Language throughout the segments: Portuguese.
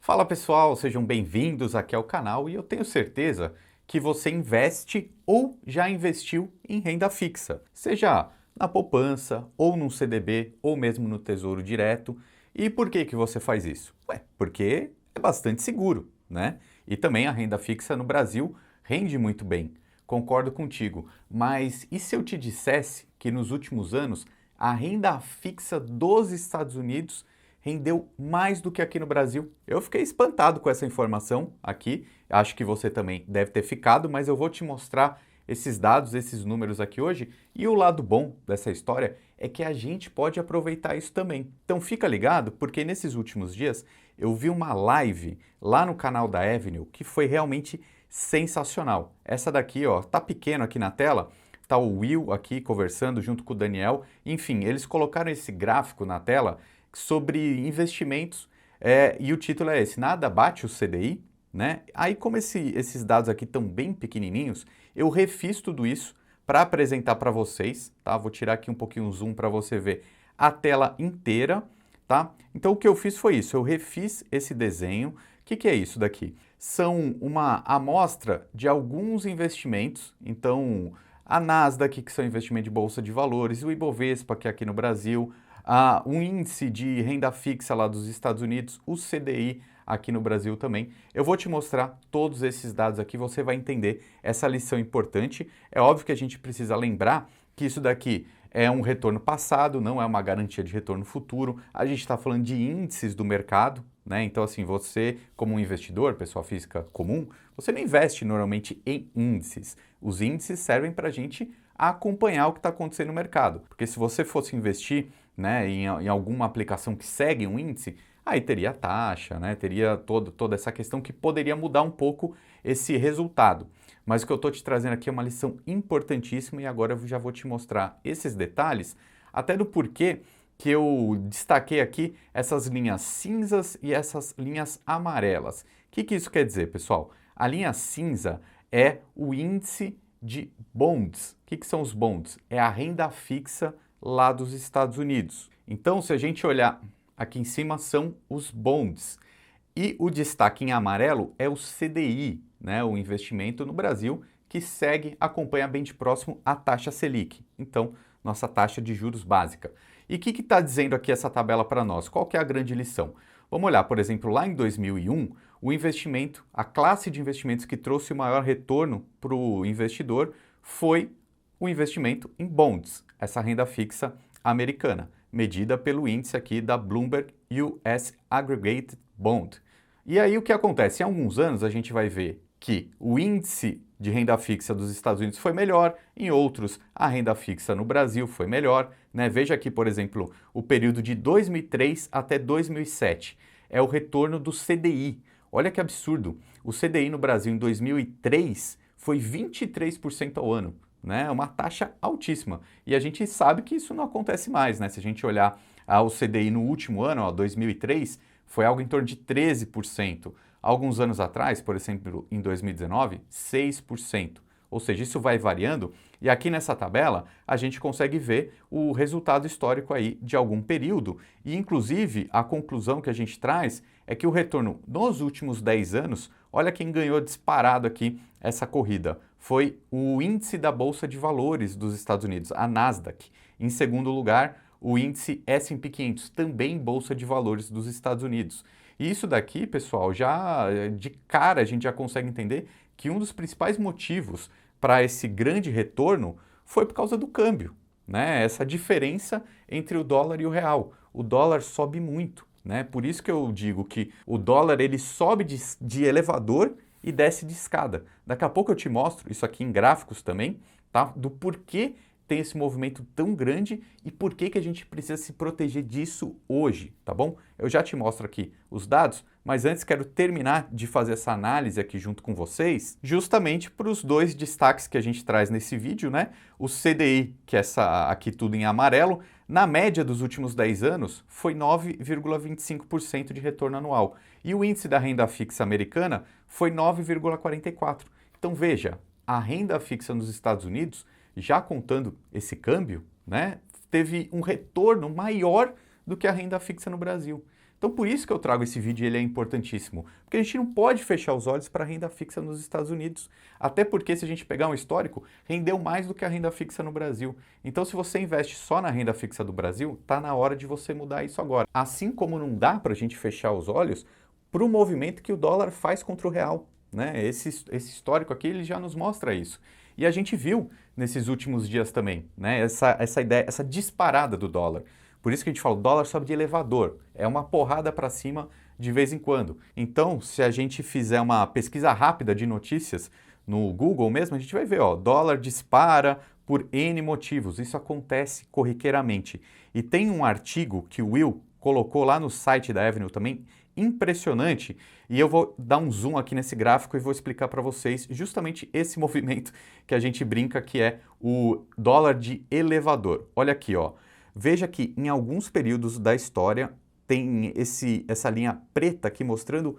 Fala pessoal, sejam bem-vindos aqui ao canal e eu tenho certeza que você investe ou já investiu em renda fixa, seja na poupança ou num CDB ou mesmo no Tesouro Direto. E por que que você faz isso? Porque é bastante seguro, né? E também a renda fixa no Brasil rende muito bem. Concordo contigo, mas e se eu te dissesse que nos últimos anos a renda fixa dos Estados Unidos rendeu mais do que aqui no Brasil? Eu fiquei espantado com essa informação aqui, acho que você também deve ter ficado, mas eu vou te mostrar esses dados, esses números aqui hoje, e o lado bom dessa história é que a gente pode aproveitar isso também. Então fica ligado, porque nesses últimos dias eu vi uma live lá no canal da Avenue que foi realmente sensacional. Essa daqui, ó, tá pequeno aqui na tela, tá o Will aqui conversando junto com o Daniel. Enfim, eles colocaram esse gráfico na tela sobre investimentos e o título é esse: nada bate o CDI, né? Aí como esses dados aqui estão bem pequenininhos, eu refiz tudo isso para apresentar para vocês, tá? Vou tirar aqui um pouquinho o zoom para você ver a tela inteira, tá? Então o que eu fiz foi isso, eu refiz esse desenho. O que é isso daqui? São uma amostra de alguns investimentos, então a Nasdaq, que são investimento de bolsa de valores, o Ibovespa, que é aqui no Brasil, um índice de renda fixa lá dos Estados Unidos, o CDI aqui no Brasil também. Eu vou te mostrar todos esses dados aqui, você vai entender essa lição importante. É óbvio que a gente precisa lembrar que isso daqui é um retorno passado, não é uma garantia de retorno futuro. A gente está falando de índices do mercado, né? Então, assim, você, como um investidor, pessoa física comum, você não investe normalmente em índices. Os índices servem para a gente acompanhar o que está acontecendo no mercado. Porque se você fosse investir, né, em alguma aplicação que segue um índice, aí teria taxa, né, teria toda essa questão que poderia mudar um pouco esse resultado. Mas o que eu estou te trazendo aqui é uma lição importantíssima e agora eu já vou te mostrar esses detalhes, até do porquê que eu destaquei aqui essas linhas cinzas e essas linhas amarelas. O que isso quer dizer, pessoal? A linha cinza é o índice de bonds. O que são os bonds? É a renda fixa lá dos Estados Unidos. Então, se a gente olhar aqui em cima, são os bonds. E o destaque em amarelo é o CDI, né, o investimento no Brasil, que acompanha bem de próximo a taxa Selic. Então, nossa taxa de juros básica. E o que está dizendo aqui essa tabela para nós? Qual que é a grande lição? Vamos olhar, por exemplo, lá em 2001, o investimento, a classe de investimentos que trouxe o maior retorno para o investidor foi o investimento em bonds, essa renda fixa americana, medida pelo índice aqui da Bloomberg US Aggregated Bond. E aí o que acontece? Em alguns anos a gente vai ver que o índice de renda fixa dos Estados Unidos foi melhor, em outros a renda fixa no Brasil foi melhor, né? Veja aqui, por exemplo, o período de 2003 até 2007, é o retorno do CDI. Olha que absurdo, o CDI no Brasil em 2003 foi 23% ao ano, né? Uma taxa altíssima. E a gente sabe que isso não acontece mais, né? Se a gente olhar o CDI no último ano, ó, 2003, foi algo em torno de 13%. Alguns anos atrás, por exemplo, em 2019, 6%. Ou seja, isso vai variando e aqui nessa tabela a gente consegue ver o resultado histórico aí de algum período e inclusive a conclusão que a gente traz é que o retorno nos últimos 10 anos, olha quem ganhou disparado aqui essa corrida, foi o índice da Bolsa de Valores dos Estados Unidos, a Nasdaq. Em segundo lugar, o índice S&P 500, também Bolsa de Valores dos Estados Unidos. E isso daqui, pessoal, já de cara a gente já consegue entender que um dos principais motivos para esse grande retorno foi por causa do câmbio, né? Essa diferença entre o dólar e o real. O dólar sobe muito, né? Por isso que eu digo que o dólar ele sobe de elevador e desce de escada. Daqui a pouco eu te mostro isso aqui em gráficos também, tá? Do porquê tem esse movimento tão grande e por que a gente precisa se proteger disso hoje, tá bom? Eu já te mostro aqui os dados, mas antes quero terminar de fazer essa análise aqui junto com vocês, justamente para os dois destaques que a gente traz nesse vídeo, né? O CDI, que é essa aqui tudo em amarelo, na média dos últimos 10 anos foi 9,25% de retorno anual. E o índice da renda fixa americana foi 9,44%. Então veja, a renda fixa nos Estados Unidos, já contando esse câmbio, né, teve um retorno maior do que a renda fixa no Brasil. Então por isso que eu trago esse vídeo e ele é importantíssimo, porque a gente não pode fechar os olhos para a renda fixa nos Estados Unidos, até porque se a gente pegar um histórico, rendeu mais do que a renda fixa no Brasil. Então se você investe só na renda fixa do Brasil, está na hora de você mudar isso agora. Assim como não dá para a gente fechar os olhos para o movimento que o dólar faz contra o real, né? Esse histórico aqui ele já nos mostra isso. E a gente viu nesses últimos dias também, né? Essa ideia, essa disparada do dólar. Por isso que a gente fala, o dólar sobe de elevador, é uma porrada para cima de vez em quando. Então, se a gente fizer uma pesquisa rápida de notícias no Google mesmo, a gente vai ver, ó, dólar dispara por N motivos. Isso acontece corriqueiramente. E tem um artigo que o Will colocou lá no site da Avenue também, impressionante, e eu vou dar um zoom aqui nesse gráfico e vou explicar para vocês justamente esse movimento que a gente brinca que é o dólar de elevador. Olha aqui, ó. Veja que em alguns períodos da história tem essa linha preta aqui mostrando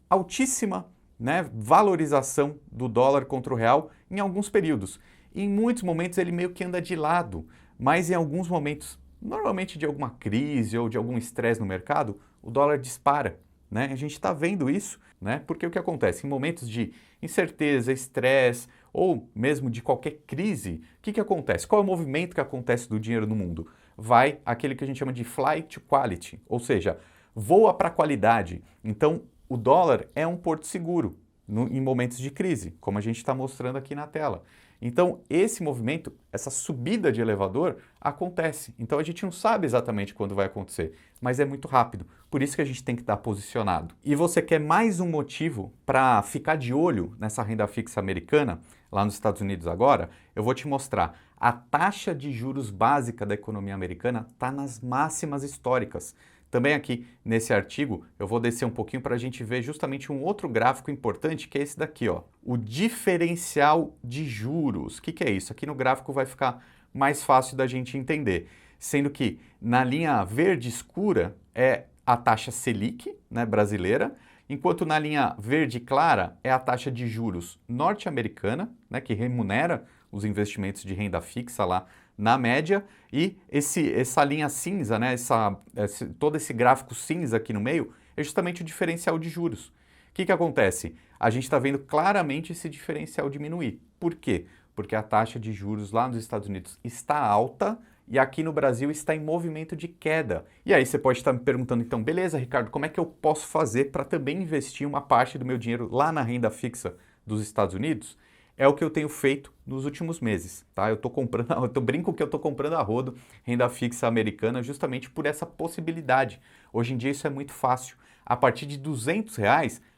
altíssima, né, valorização do dólar contra o real em alguns períodos. Em muitos momentos ele meio que anda de lado, mas em alguns momentos, normalmente de alguma crise ou de algum estresse no mercado, o dólar dispara. Né? A gente está vendo isso, né? Porque o que acontece? Em momentos de incerteza, estresse ou mesmo de qualquer crise, o que acontece? Qual é o movimento que acontece do dinheiro no mundo? Vai aquele que a gente chama de flight to quality, ou seja, voa para a qualidade. Então, o dólar é um porto seguro em momentos de crise, como a gente está mostrando aqui na tela. Então, esse movimento, essa subida de elevador, acontece. Então, a gente não sabe exatamente quando vai acontecer, mas é muito rápido. Por isso que a gente tem que estar posicionado. E você quer mais um motivo para ficar de olho nessa renda fixa americana, lá nos Estados Unidos agora? Eu vou te mostrar. A taxa de juros básica da economia americana está nas máximas históricas. Também aqui nesse artigo eu vou descer um pouquinho para a gente ver justamente um outro gráfico importante que é esse daqui, ó, o diferencial de juros. O que é isso? Aqui no gráfico vai ficar mais fácil da gente entender, sendo que na linha verde escura é a taxa Selic, né, brasileira, enquanto na linha verde clara é a taxa de juros norte-americana, né, que remunera os investimentos de renda fixa lá na média, e essa linha cinza, né, todo esse gráfico cinza aqui no meio, é justamente o diferencial de juros. O que acontece? A gente está vendo claramente esse diferencial diminuir. Por quê? Porque a taxa de juros lá nos Estados Unidos está alta e aqui no Brasil está em movimento de queda. E aí você pode estar me perguntando, então, beleza, Ricardo, como é que eu posso fazer para também investir uma parte do meu dinheiro lá na renda fixa dos Estados Unidos? É o que eu tenho feito nos últimos meses, tá? Eu brinco que eu estou comprando a rodo renda fixa americana justamente por essa possibilidade. Hoje em dia isso é muito fácil. A partir de R$ 200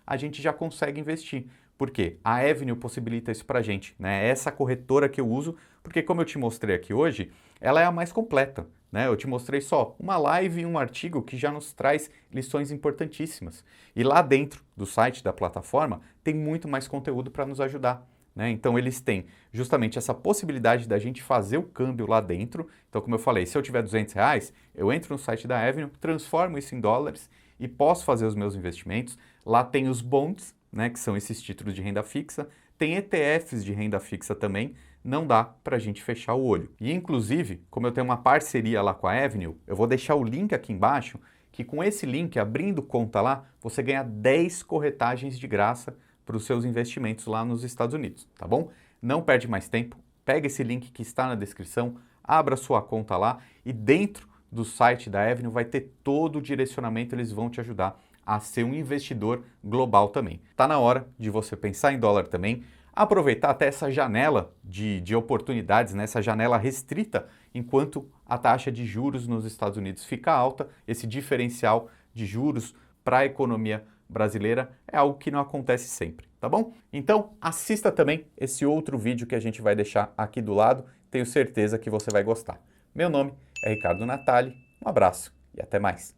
a gente já consegue investir. Por quê? A Avenue possibilita isso pra gente, né? Essa corretora que eu uso, porque como eu te mostrei aqui hoje, ela é a mais completa, né? Eu te mostrei só uma live e um artigo que já nos traz lições importantíssimas. E lá dentro do site da plataforma tem muito mais conteúdo para nos ajudar. Né? Então eles têm justamente essa possibilidade da gente fazer o câmbio lá dentro. Então, como eu falei, se eu tiver R$ 200, eu entro no site da Avenue, transformo isso em dólares e posso fazer os meus investimentos. Lá tem os bonds, né, que são esses títulos de renda fixa, tem ETFs de renda fixa também, não dá para a gente fechar o olho. E inclusive, como eu tenho uma parceria lá com a Avenue, eu vou deixar o link aqui embaixo, que com esse link, abrindo conta lá, você ganha 10 corretagens de graça para os seus investimentos lá nos Estados Unidos, tá bom? Não perde mais tempo, pega esse link que está na descrição, abra sua conta lá e dentro do site da Avenue vai ter todo o direcionamento, eles vão te ajudar a ser um investidor global também. Tá na hora de você pensar em dólar também, aproveitar até essa janela de oportunidades, né? Essa janela restrita enquanto a taxa de juros nos Estados Unidos fica alta, esse diferencial de juros para a economia brasileira é algo que não acontece sempre, tá bom? Então assista também esse outro vídeo que a gente vai deixar aqui do lado, tenho certeza que você vai gostar. Meu nome é Ricardo Natali, um abraço e até mais.